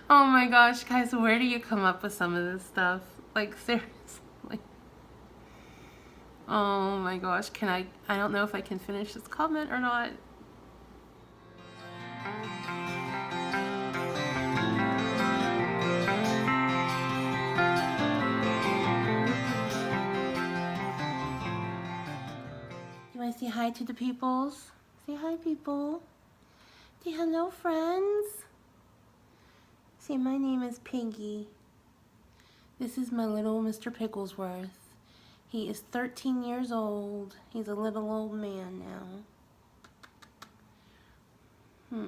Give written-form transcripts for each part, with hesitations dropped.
Oh my gosh, guys, where do you come up with some of this stuff? Like, seriously. Oh my gosh, I don't know if I can finish this comment or not. You want to say hi to the peoples? Say hi, people. Say hello, friends. Say, my name is Piggy. This is my little Mr. Pigglesworth. He is 13 years old. He's a little old man now.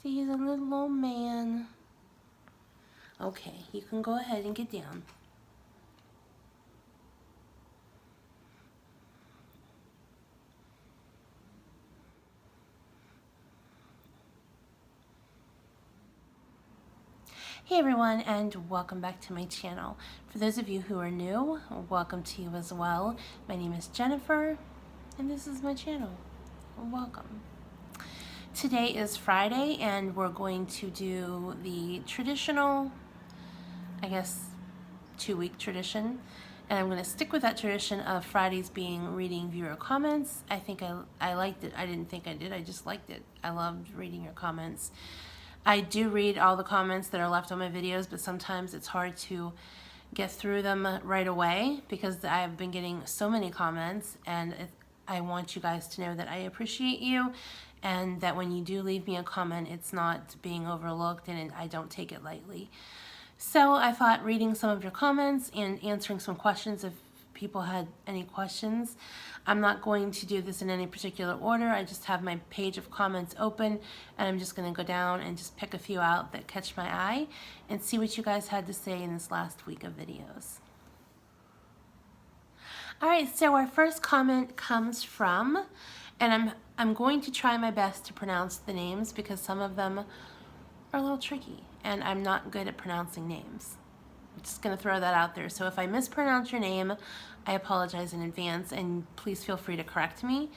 See, he's a little old man. Okay, you can go ahead and get down. Hey everyone, and welcome back to my channel. For those of you who are new, welcome to you as well. My name is Jennifer, and this is my channel. Welcome. Today is Friday, and we're going to do the traditional, I guess, 2-week tradition. And I'm going to stick with that tradition of Fridays being reading viewer comments. I think I liked it. I didn't think I did. I just liked it. I loved reading your comments. I do read all the comments that are left on my videos, but sometimes it's hard to get through them right away because I've been getting so many comments, and I want you guys to know that I appreciate you and that when you do leave me a comment, it's not being overlooked and I don't take it lightly. So I thought reading some of your comments and answering some questions if people had any questions. I'm not going to do this in any particular order. I just have my page of comments open, and I'm just going to go down and just pick a few out that catch my eye and see what you guys had to say in this last week of videos. All right, so our first comment comes from, and I'm going to try my best to pronounce the names because some of them are a little tricky, and I'm not good at pronouncing names. I'm just going to throw that out there. So if I mispronounce your name, I apologize in advance, and please feel free to correct me,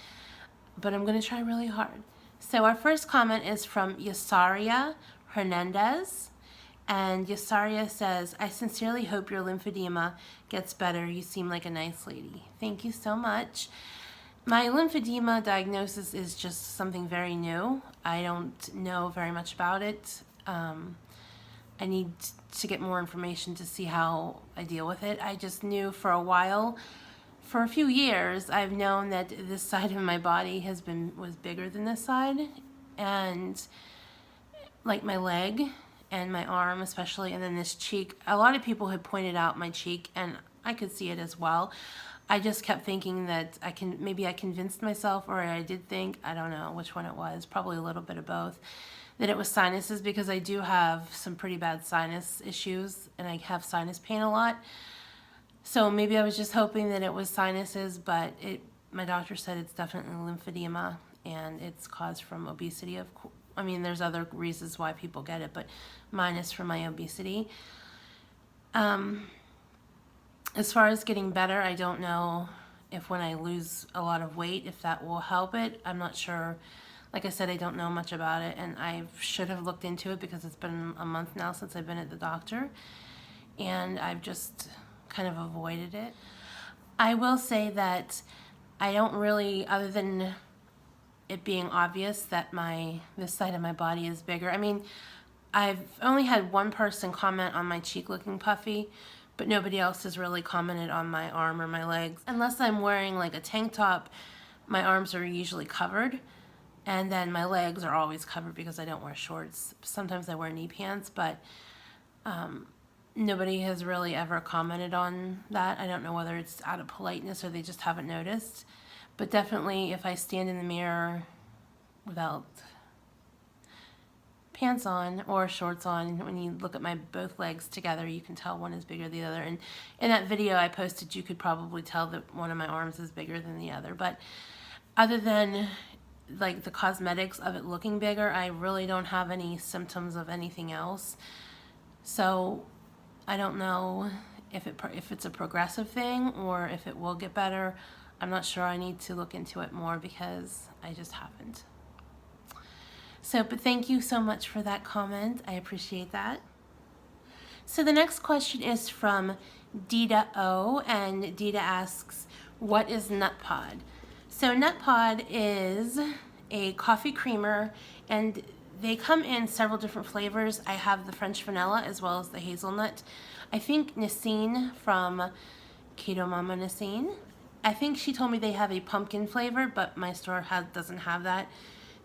but I'm going to try really hard. So our first comment is from Yasaria Hernandez, and Yasaria says, I sincerely hope your lymphedema gets better. You seem like a nice lady. Thank you so much. My lymphedema diagnosis is just something very new. I don't know very much about it. I need to get more information to see how I deal with it. I just knew for a while, for a few years, I've known that this side of my body was bigger than this side, and like my leg and my arm especially, and then this cheek. A lot of people had pointed out my cheek, and I could see it as well. I just kept thinking that maybe I convinced myself, or I did think, I don't know which one it was, probably a little bit of both, that it was sinuses because I do have some pretty bad sinus issues and I have sinus pain a lot. So maybe I was just hoping that it was sinuses, but my doctor said it's definitely lymphedema and it's caused from obesity. I mean, there's other reasons why people get it, but mine is from my obesity. As far as getting better, I don't know if when I lose a lot of weight, if that will help it. I'm not sure. Like I said, I don't know much about it, and I should have looked into it because it's been a month now since I've been at the doctor, and I've just kind of avoided it. I will say that I don't really, other than it being obvious that this side of my body is bigger. I mean, I've only had one person comment on my cheek looking puffy, but nobody else has really commented on my arm or my legs. Unless I'm wearing like a tank top, my arms are usually covered. And then my legs are always covered because I don't wear shorts. Sometimes I wear knee pants, but nobody has really ever commented on that. I don't know whether it's out of politeness or they just haven't noticed. But definitely if I stand in the mirror without pants on or shorts on, when you look at my both legs together, you can tell one is bigger than the other. And in that video I posted, you could probably tell that one of my arms is bigger than the other. But other than like the cosmetics of it looking bigger, I really don't have any symptoms of anything else. So I don't know if it's a progressive thing or if it will get better. I'm not sure. I need to look into it more because I just haven't. So, but thank you so much for that comment. I appreciate that. So the next question is from Dita O, and Dita asks, what is Nut Pod? So Nut Pod is a coffee creamer, and they come in several different flavors. I have the French vanilla as well as the hazelnut. I think Nasine from Keto Mama Nasine, I think she told me they have a pumpkin flavor, but my store doesn't have that.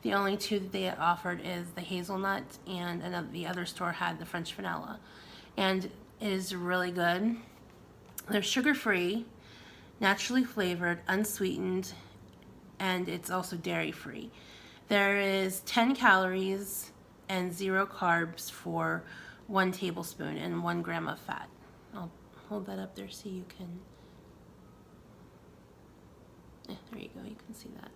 The only two that they offered is the hazelnut, and the other store had the French vanilla. And it is really good. They're sugar-free, naturally flavored, unsweetened, and it's also dairy-free. There is 10 calories and 0 carbs for 1 tablespoon and 1 gram of fat. I'll hold that up there so you can, there you go, you can see that.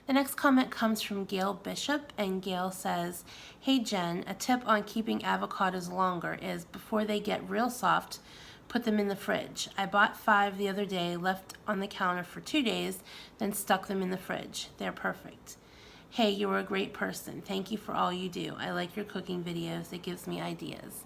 The next comment comes from Gail Bishop, and Gail says, hey Jen, a tip on keeping avocados longer is before they get real soft, put them in the fridge. I bought 5 the other day, left on the counter for 2 days, then stuck them in the fridge. They're perfect. Hey, you are a great person. Thank you for all you do. I like your cooking videos. It gives me ideas.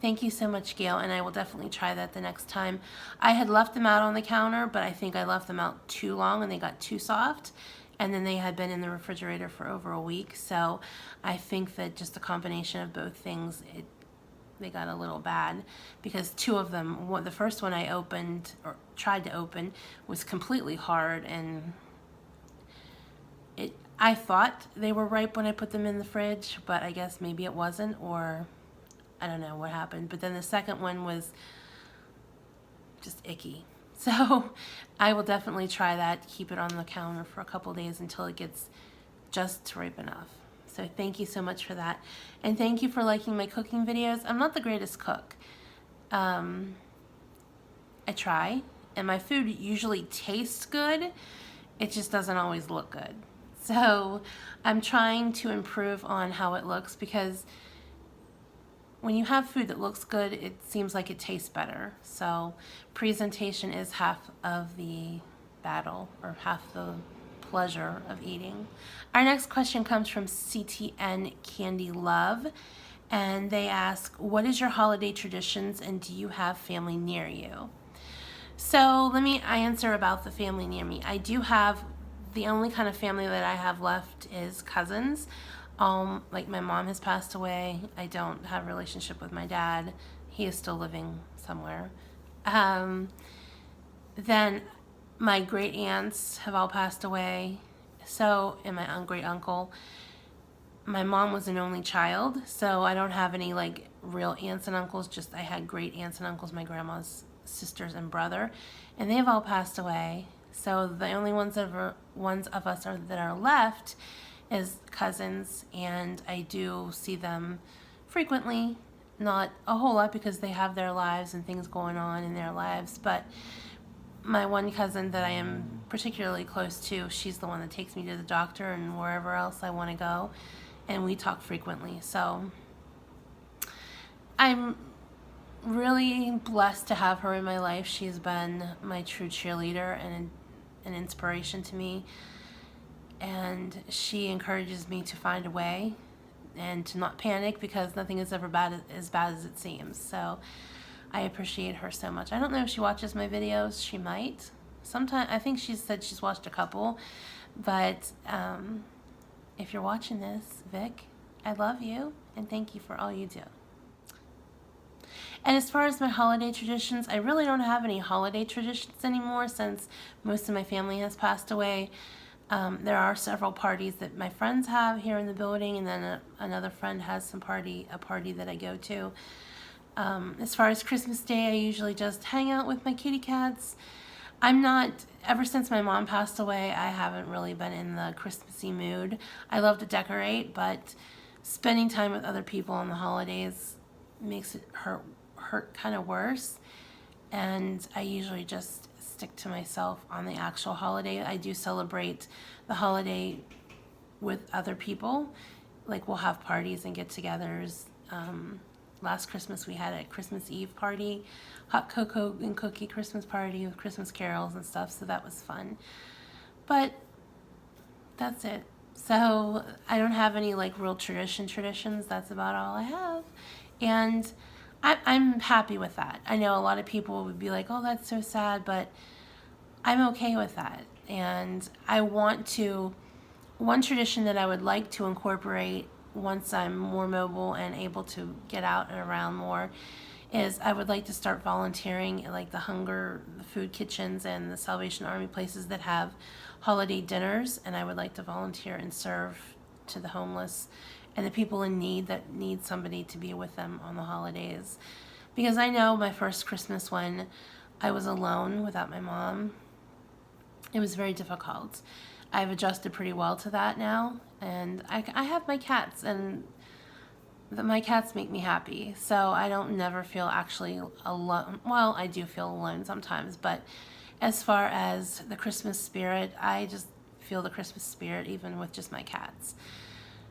Thank you so much, Gail, and I will definitely try that the next time. I had left them out on the counter, but I think I left them out too long and they got too soft. And then they had been in the refrigerator for over a week. So I think that just a combination of both things, they got a little bad, because 2 of them, the first one I opened or tried to open was completely hard, and I thought they were ripe when I put them in the fridge, but I guess maybe it wasn't, or I don't know what happened. But then the second one was just icky. So I will definitely try that, keep it on the counter for a couple days until it gets just ripe enough. So thank you so much for that. And thank you for liking my cooking videos. I'm not the greatest cook. I try, and my food usually tastes good. It just doesn't always look good. So I'm trying to improve on how it looks, because when you have food that looks good, it seems like it tastes better. So presentation is half of the battle, or half the pleasure of eating. Our next question comes from CTN Candy Love, and they ask, what is your holiday traditions, and do you have family near you? So let me answer about the family near me. I do have, the only kind of family that I have left is cousins. Like my mom has passed away. I don't have a relationship with my dad. He is still living somewhere. Then my great aunts have all passed away. So, and my great uncle. My mom was an only child, so I don't have any like real aunts and uncles. Just I had great aunts and uncles, my grandma's sisters and brother, and they've all passed away. So the only ones of us that are left is cousins, and I do see them frequently, not a whole lot because they have their lives and things going on in their lives, but my one cousin that I am particularly close to, she's the one that takes me to the doctor and wherever else I want to go, and we talk frequently. So I'm really blessed to have her in my life. She's been my true cheerleader and an inspiration to me. And she encourages me to find a way and to not panic, because nothing is ever as bad as it seems. So I appreciate her so much. I don't know if she watches my videos. She might. Sometimes I think she said she's watched a couple. But if you're watching this, Vic, I love you and thank you for all you do. And as far as my holiday traditions, I really don't have any holiday traditions anymore since most of my family has passed away. There are several parties that my friends have here in the building, and then another friend has a party that I go to. As far as Christmas Day, I usually just hang out with my kitty cats. Ever since my mom passed away, I haven't really been in the Christmassy mood. I love to decorate, but spending time with other people on the holidays makes it hurt kind of worse. And I usually just stick to myself on the actual holiday. I do celebrate the holiday with other people. Like we'll have parties and get-togethers. Last Christmas we had a Christmas Eve party, hot cocoa and cookie Christmas party with Christmas carols and stuff, so that was fun. But that's it. So I don't have any like real traditions. That's about all I have. And I'm happy with that. I know a lot of people would be like, oh, that's so sad, but I'm okay with that. And I want to, one tradition that I would like to incorporate once I'm more mobile and able to get out and around more is I would like to start volunteering at like the food kitchens and the Salvation Army places that have holiday dinners, and I would like to volunteer and serve to the homeless and the people in need that need somebody to be with them on the holidays. Because I know my first Christmas when I was alone without my mom, it was very difficult. I've adjusted pretty well to that now, and I have my cats, and my cats make me happy, so I don't never feel actually alone. Well, I do feel alone sometimes, but as far as the Christmas spirit, I just feel the Christmas spirit even with just my cats.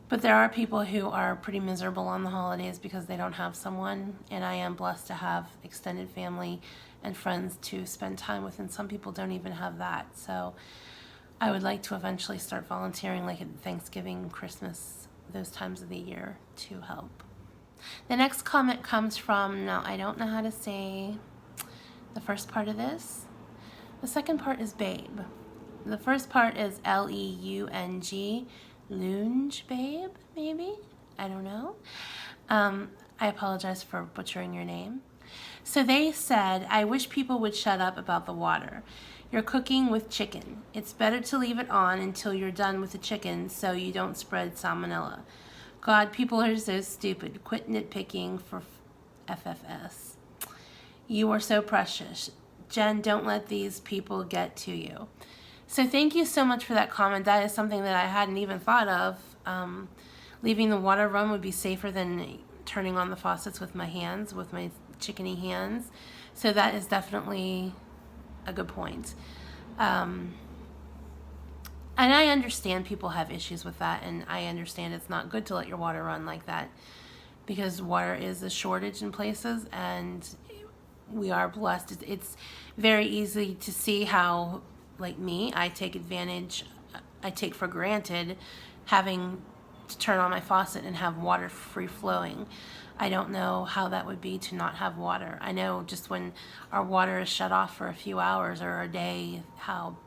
But there are people who are pretty miserable on the holidays because they don't have someone, and I am blessed to have extended family and friends to spend time with, and some people don't even have that. So I would like to eventually start volunteering like at Thanksgiving, Christmas, those times of the year to help. The next comment comes from, now I don't know how to say the first part of this. The second part is babe. The first part is Leung, Lunge babe, maybe? I don't know. I apologize for butchering your name. So they said, I wish people would shut up about the water. You're cooking with chicken. It's better to leave it on until you're done with the chicken so you don't spread salmonella. God, people are so stupid. Quit nitpicking for FFS. You are so precious. Jen, don't let these people get to you. So thank you so much for that comment. That is something that I hadn't even thought of. Leaving the water run would be safer than turning on the faucets with my hands, with my chickeny hands. So that is definitely a good point. And I understand people have issues with that, and I understand it's not good to let your water run like that because water is a shortage in places, and we are blessed. It's very easy to see how, like me, I take for granted having to turn on my faucet and have water free flowing. I don't know how that would be to not have water. I know just when our water is shut off for a few hours or a day, how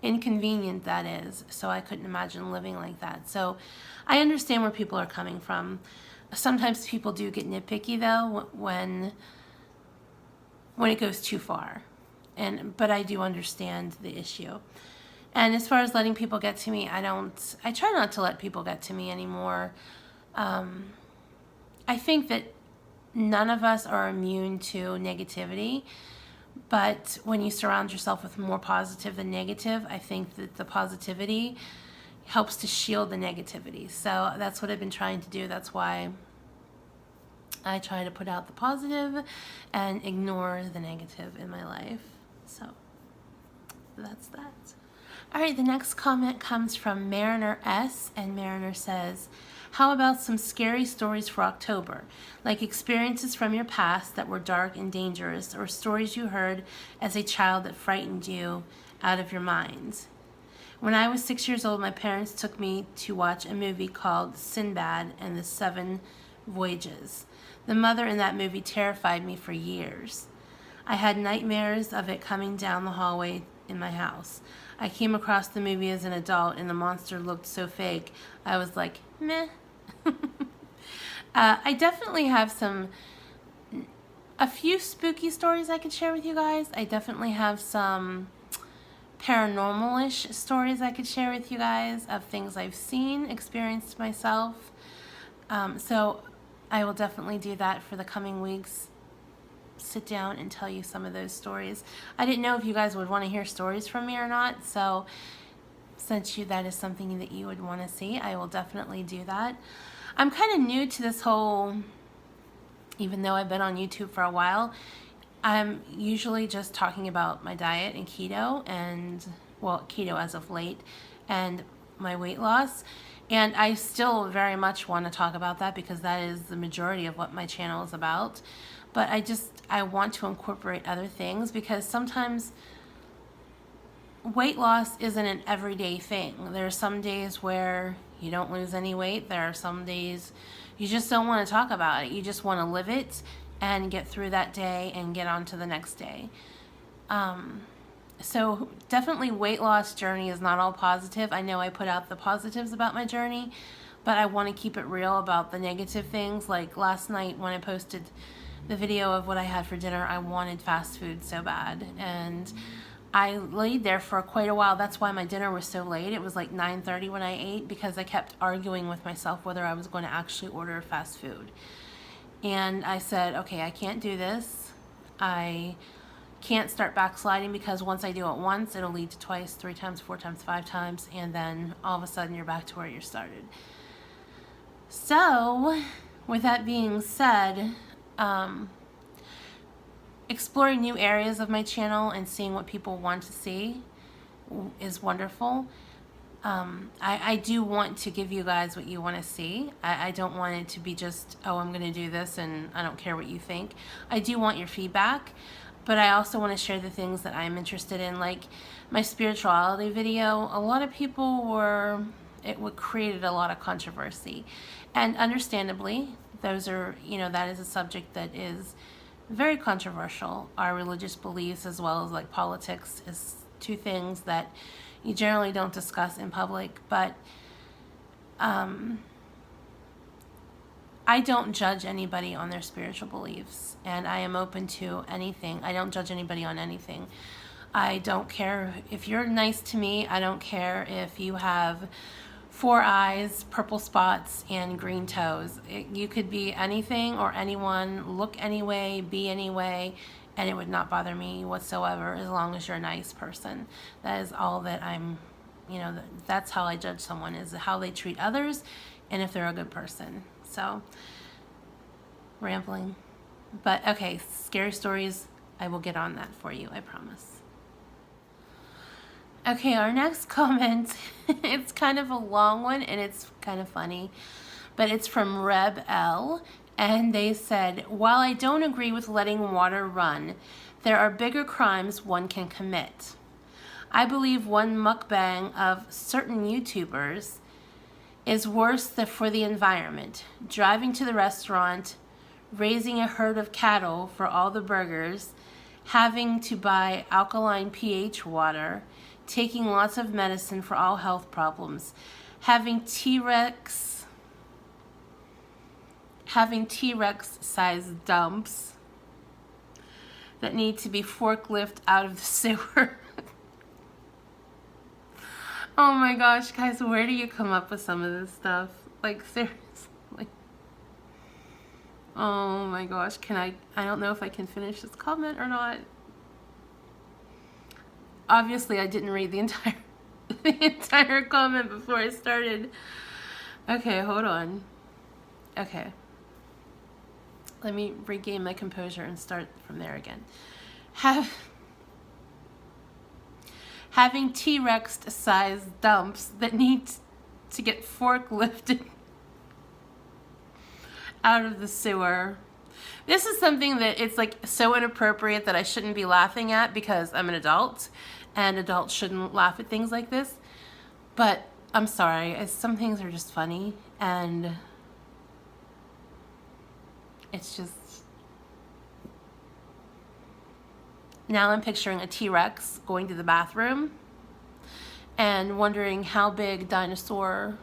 inconvenient that is. So I couldn't imagine living like that. So I understand where people are coming from. Sometimes people do get nitpicky though when it goes too far. But I do understand the issue. And as far as letting people get to me, I try not to let people get to me anymore. I think that none of us are immune to negativity, but when you surround yourself with more positive than negative, I think that the positivity helps to shield the negativity. So that's what I've been trying to do. That's why I try to put out the positive and ignore the negative in my life. So that's that. All right, the next comment comes from Mariner S, and Mariner says, how about some scary stories for October, like experiences from your past that were dark and dangerous, or stories you heard as a child that frightened you out of your mind? When I was 6 years old, my parents took me to watch a movie called Sinbad and the Seven Voyages. The mother in that movie terrified me for years. I had nightmares of it coming down the hallway in my house. I came across the movie as an adult, and the monster looked so fake. I was like, meh. I definitely have a few spooky stories I could share with you guys. I definitely have some paranormal-ish stories I could share with you guys of things I've seen, experienced myself. So I will definitely do that for the coming weeks. Sit down and tell you some of those stories. I didn't know if you guys would want to hear stories from me or not, so since that is something that you would want to see, I will definitely do that. I'm kind of new to this whole, even though I've been on YouTube for a while, I'm usually just talking about my diet and keto, and well, keto as of late, and my weight loss. And I still very much want to talk about that because that is the majority of what my channel is about. But I want to incorporate other things because sometimes weight loss isn't an everyday thing. There are some days where you don't lose any weight. There are some days you just don't want to talk about it. You just want to live it and get through that day and get on to the next day. So definitely weight loss journey is not all positive. I know I put out the positives about my journey, but I want to keep it real about the negative things. Like last night when I posted the video of what I had for dinner, I wanted fast food so bad. And I laid there for quite a while. That's why my dinner was so late. It was like 9:30 when I ate, because I kept arguing with myself whether I was going to actually order fast food. And I said, okay, I can't do this. I can't start backsliding, because once I do it once, it'll lead to twice, 3 times, 4 times, 5 times, and then all of a sudden you're back to where you started. So, with that being said, exploring new areas of my channel and seeing what people want to see is wonderful. I do want to give you guys what you want to see. I don't want it to be just, oh, I'm going to do this and I don't care what you think. I do want your feedback, but I also want to share the things that I'm interested in. Like my spirituality video, a lot of people it created a lot of controversy. And understandably, those are, that is a subject that is very controversial. Our religious beliefs as well as like politics is two things that you generally don't discuss in public, but I don't judge anybody on their spiritual beliefs, and I am open to anything. I don't judge anybody on anything. I don't care if you're nice to me. I don't care if you have 4 eyes, purple spots, and green toes. You could be anything or anyone, look anyway, be anyway, and it would not bother me whatsoever as long as you're a nice person. That is all that that's how I judge someone, is how they treat others and if they're a good person. So, rambling. But okay, scary stories, I will get on that for you, I promise. Okay, our next comment, it's kind of a long one and it's kind of funny, but it's from Reb L, and they said, while I don't agree with letting water run, there are bigger crimes one can commit. I believe one mukbang of certain YouTubers is worse for the environment. Driving to the restaurant, raising a herd of cattle for all the burgers, having to buy alkaline pH water, taking lots of medicine for all health problems, having TRex sized dumps that need to be forklift out of the sewer. Oh my gosh, guys, where do you come up with some of this stuff? Like, seriously. Oh my gosh, I don't know if I can finish this comment or not. Obviously, I didn't read the entire comment before I started. Okay, hold on. Okay. Let me regain my composure and start from there again. Having T-Rex sized dumps that need to get forklifted out of the sewer. This is something that it's like so inappropriate that I shouldn't be laughing at, because I'm an adult and adults shouldn't laugh at things like this. But I'm sorry, some things are just funny, and it's just... Now I'm picturing a T-Rex going to the bathroom and wondering how big dinosaur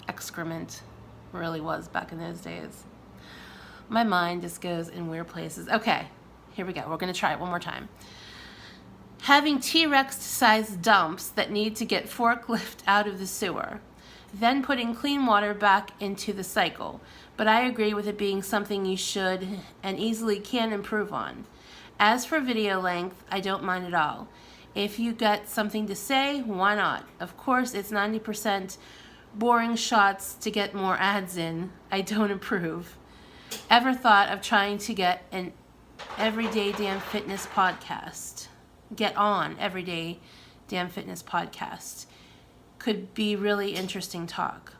excrement really was back in those days. My mind just goes in weird places. Okay, here we go. We're going to try it one more time. Having T-Rex sized dumps that need to get forklift out of the sewer, then putting clean water back into the cycle. But I agree with it being something you should and easily can improve on. As for video length, I don't mind at all. If you got something to say, why not? Of course, it's 90% boring shots to get more ads in. I don't approve. Ever thought of trying to get an Everyday Damn Fitness podcast? Get on Everyday Damn Fitness podcast. Could be really interesting talk.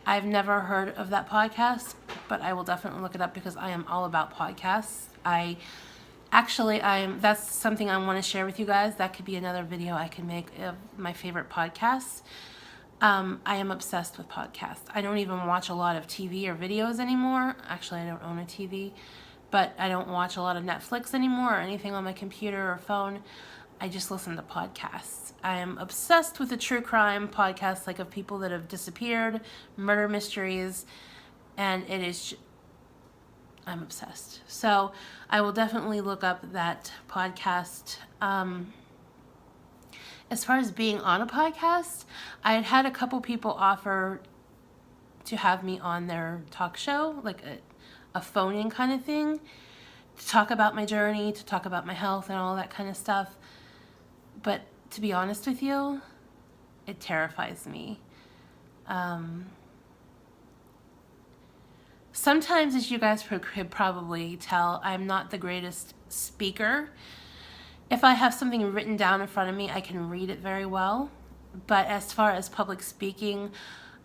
I've never heard of that podcast, but I will definitely look it up because I am all about podcasts. I Actually, that's something I want to share with you guys. That could be another video I can make of my favorite podcasts. I am obsessed with podcasts. I don't even watch a lot of TV or videos anymore. Actually, I don't own a TV, but I don't watch a lot of Netflix anymore or anything on my computer or phone. I just listen to podcasts. I am obsessed with the true crime podcasts, like of people that have disappeared, murder mysteries, and I'm obsessed. So I will definitely look up that podcast. As far as being on a podcast, I had a couple people offer to have me on their talk show, like a phone-in kind of thing, to talk about my journey, to talk about my health and all that kind of stuff. But to be honest with you, it terrifies me. Sometimes, as you guys could probably tell, I'm not the greatest speaker. If I have something written down in front of me, I can read it very well. But as far as public speaking,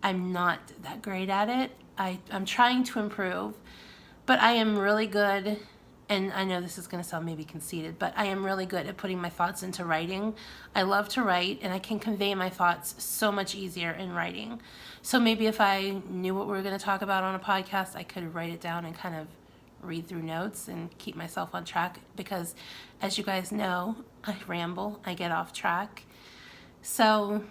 I'm not that great at it. I'm trying to improve, but I am really good, and I know this is going to sound maybe conceited, but I am really good at putting my thoughts into writing. I love to write, and I can convey my thoughts so much easier in writing. So maybe if I knew what we were going to talk about on a podcast, I could write it down and kind of read through notes and keep myself on track, because as you guys know, I ramble, I get off track. So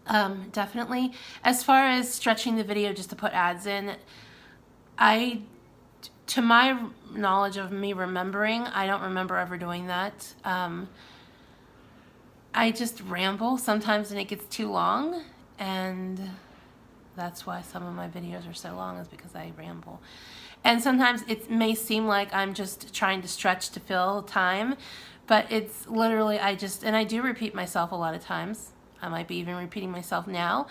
definitely, as far as stretching the video just to put ads in, to my knowledge of me remembering, I don't remember ever doing that. I just ramble sometimes and it gets too long, and that's why some of my videos are so long, is because I ramble. And sometimes it may seem like I'm just trying to stretch to fill time, but it's literally, and I do repeat myself a lot of times. I might be even repeating myself now,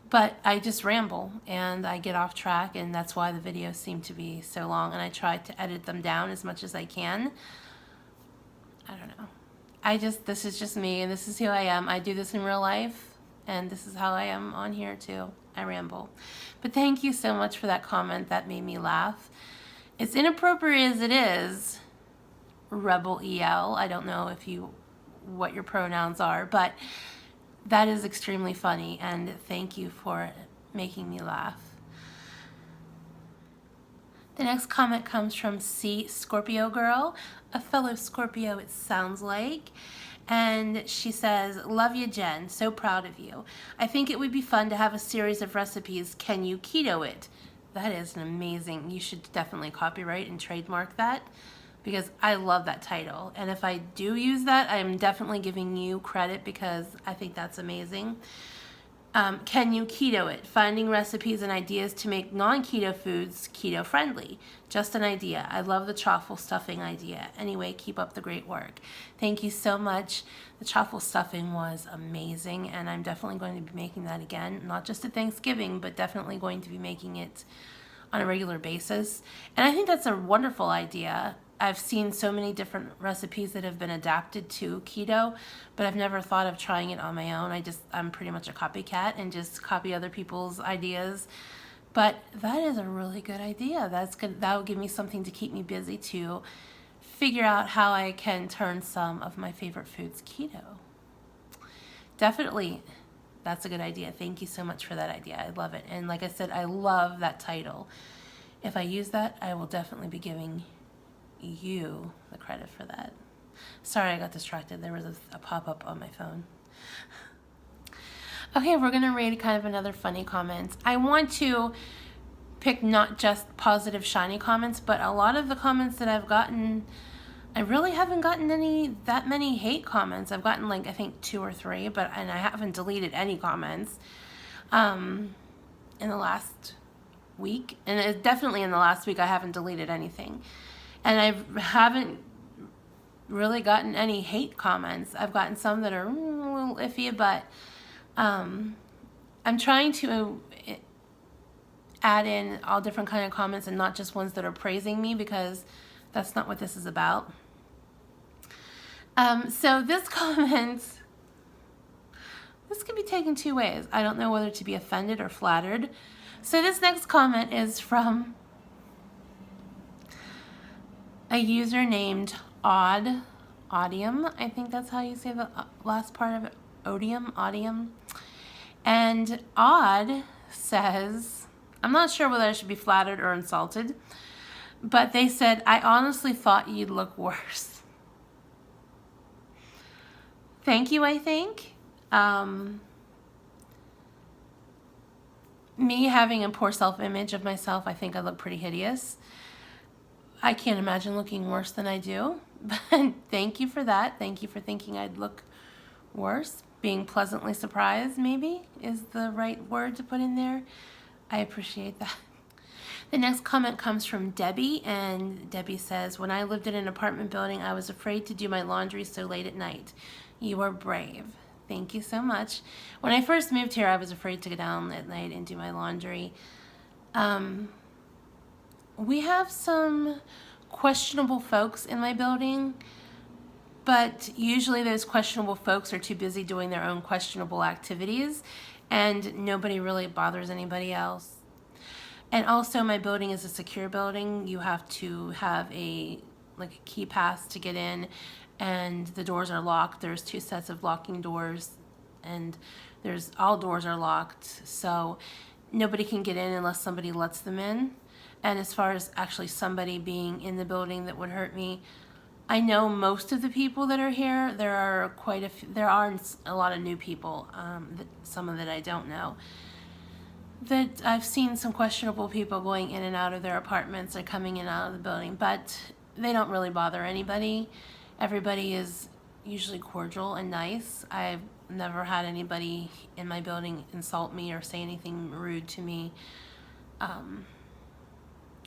but I just ramble and I get off track, and that's why the videos seem to be so long, and I try to edit them down as much as I can. I don't know. This is just me, and this is who I am. I do this in real life, and this is how I am on here too. I ramble. But thank you so much for that comment. That made me laugh. As inappropriate as it is, Rebel EL, I don't know what your pronouns are, but that is extremely funny, and thank you for making me laugh. The next comment comes from C Scorpio Girl, a fellow Scorpio it sounds like. And she says, "Love you, Jen. So proud of you. I think it would be fun to have a series of recipes. Can you keto it?" That is an amazing, you should definitely copyright and trademark that, because I love that title. And if I do use that, I'm definitely giving you credit, because I think that's amazing. Can you keto it? Finding recipes and ideas to make non-keto foods keto friendly. Just an idea. I love the truffle stuffing idea. Anyway, keep up the great work. Thank you so much. The truffle stuffing was amazing, and I'm definitely going to be making that again. Not just at Thanksgiving, but definitely going to be making it on a regular basis. And I think that's a wonderful idea. I've seen so many different recipes that have been adapted to keto, but I've never thought of trying it on my own. I'm pretty much a copycat and just copy other people's ideas. But that is a really good idea. That's good. That will give me something to keep me busy to figure out how I can turn some of my favorite foods keto. Definitely, that's a good idea. Thank you so much for that idea. I love it. And like I said, I love that title. If I use that, I will definitely be giving you the credit for that. Sorry, I got distracted. There was a pop-up on my phone. Okay, we're gonna read kind of another funny comment. I want to pick not just positive shiny comments, but a lot of the comments that I've gotten, I really haven't gotten that many hate comments. I've gotten like, I think 2 or 3, and I haven't deleted any comments in the last week, and definitely in the last week I haven't deleted anything. And I haven't really gotten any hate comments. I've gotten some that are a little iffy, but I'm trying to add in all different kind of comments and not just ones that are praising me, because that's not what this is about. So this comment, this can be taken 2 ways. I don't know whether to be offended or flattered. So this next comment is from a user named Audion, I think that's how you say the last part of it, Audion. And Odd says, I'm not sure whether I should be flattered or insulted, but they said, I honestly thought you'd look worse. Thank you, I think. Me having a poor self-image of myself, I think I look pretty hideous. I can't imagine looking worse than I do, but thank you for that. Thank you for thinking I'd look worse. Being pleasantly surprised, maybe, is the right word to put in there. I appreciate that. The next comment comes from Debbie, and Debbie says, when I lived in an apartment building, I was afraid to do my laundry so late at night. You are brave. Thank you so much. When I first moved here, I was afraid to go down at night and do my laundry. We have some questionable folks in my building, but usually those questionable folks are too busy doing their own questionable activities, and nobody really bothers anybody else. And also, my building is a secure building. You have to have a key pass to get in, and the doors are locked. There's 2 sets of locking doors, and all doors are locked, so nobody can get in unless somebody lets them in. And as far as actually somebody being in the building that would hurt me, I know most of the people that are here. There are a lot of new people, some of that I don't know. That I've seen some questionable people going in and out of their apartments or coming in and out of the building, but they don't really bother anybody. Everybody is usually cordial and nice. I've never had anybody in my building insult me or say anything rude to me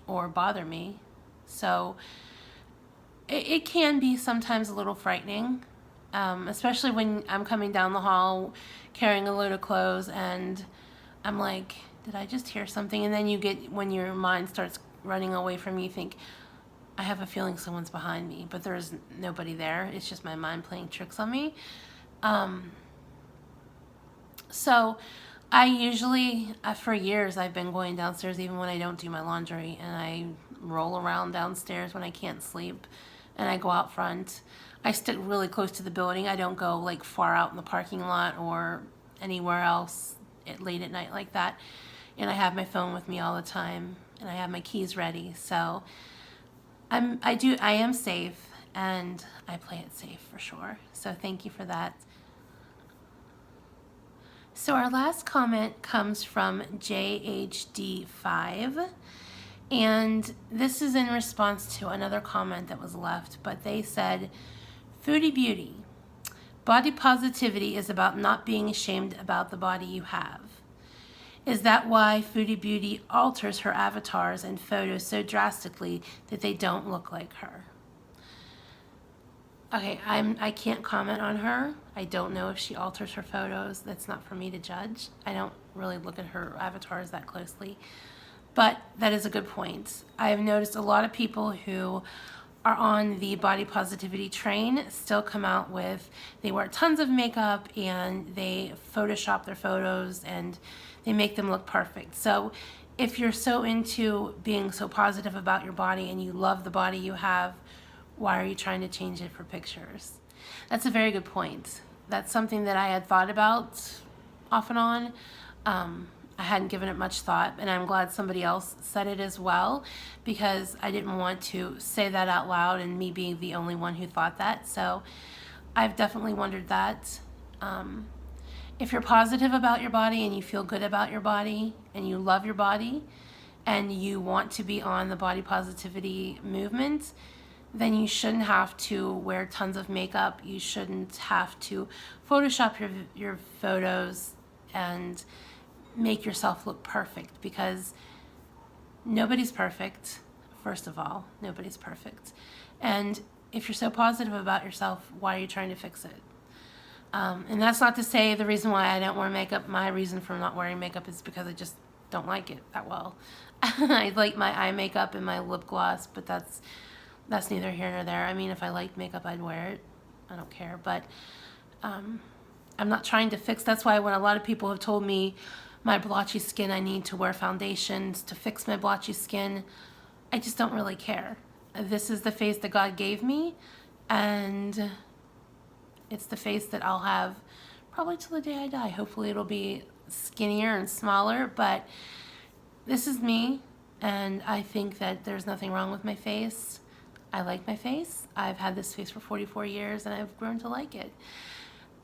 or bother me. So it can be sometimes a little frightening, especially when I'm coming down the hall carrying a load of clothes and I'm like, did I just hear something? And then when your mind starts running away from you, you think, I have a feeling someone's behind me, but there's nobody there. It's just my mind playing tricks on me. So I usually, for years, I've been going downstairs even when I don't do my laundry, and I roll around downstairs when I can't sleep, and I go out front. I stick really close to the building. I don't go far out in the parking lot or anywhere else late at night like that. And I have my phone with me all the time, and I have my keys ready. So I am safe, and I play it safe for sure. So thank you for that. So our last comment comes from JHD5, and this is in response to another comment that was left, but they said, Foodie Beauty, body positivity is about not being ashamed about the body you have. Is that why Foodie Beauty alters her avatars and photos so drastically that they don't look like her? Okay, I can't comment on her. I don't know if she alters her photos. That's not for me to judge. I don't really look at her avatars that closely. But that is a good point. I have noticed a lot of people who are on the body positivity train still come out with, they wear tons of makeup and they Photoshop their photos and they make them look perfect. So if you're so into being so positive about your body and you love the body you have, why are you trying to change it for pictures? That's a very good point. That's something that I had thought about off and on. I hadn't given it much thought, and I'm glad somebody else said it as well, because I didn't want to say that out loud and me being the only one who thought that. So I've definitely wondered that. If you're positive about your body and you feel good about your body and you love your body and you want to be on the body positivity movement, then you shouldn't have to wear tons of makeup. You shouldn't have to Photoshop your photos and make yourself look perfect, because nobody's perfect. First of all, nobody's perfect. And if you're so positive about yourself, why are you trying to fix it? And that's not to say the reason why I don't wear makeup. My reason for not wearing makeup is because I just don't like it that well. I like my eye makeup and my lip gloss, but that's neither here nor there. I mean, if I liked makeup, I'd wear it. I don't care, but I'm not trying to fix. That's why when a lot of people have told me my blotchy skin, I need to wear foundations to fix my blotchy skin, I just don't really care. this is the face that God gave me, and it's the face that I'll have probably till the day I die. Hopefully it'll be skinnier and smaller, but this is me, and I think that there's nothing wrong with my face. I like my face. I've had this face for 44 years, and I've grown to like it.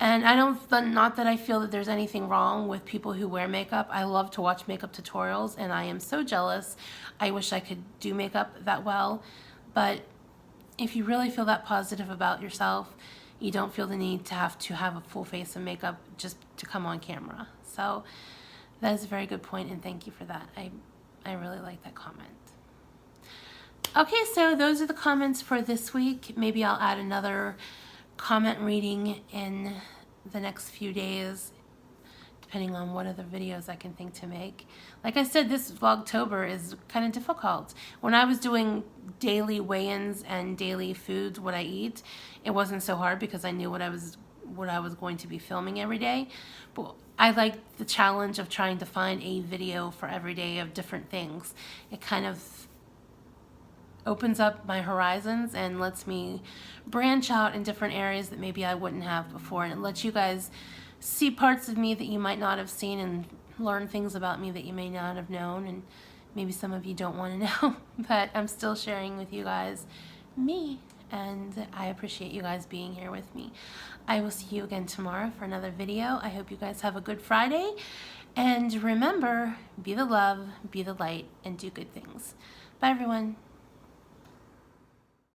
And I don't, not that I feel that there's anything wrong with people who wear makeup. I love to watch makeup tutorials, and I am so jealous. I wish I could do makeup that well. But if you really feel that positive about yourself, you don't feel the need to have a full face of makeup just to come on camera. So that is a very good point, and thank you for that. I really like that comment. Okay, so those are the comments for this week. Maybe I'll add another comment reading in the next few days, depending on what other videos I can think to make. Like I said, this Vlogtober is kind of difficult. When I was doing daily weigh-ins and daily foods, what I eat, it wasn't so hard because I knew what I was going to be filming every day. But I like the challenge of trying to find a video for every day of different things. It kind of opens up my horizons and lets me branch out in different areas that maybe I wouldn't have before, and it lets you guys see parts of me that you might not have seen and learn things about me that you may not have known, and maybe some of you don't want to know, but I'm still sharing with you guys me, and I appreciate you guys being here with me. I will see you again tomorrow for another video. I hope you guys have a good Friday, and remember, be the love, be the light, and do good things. Bye everyone.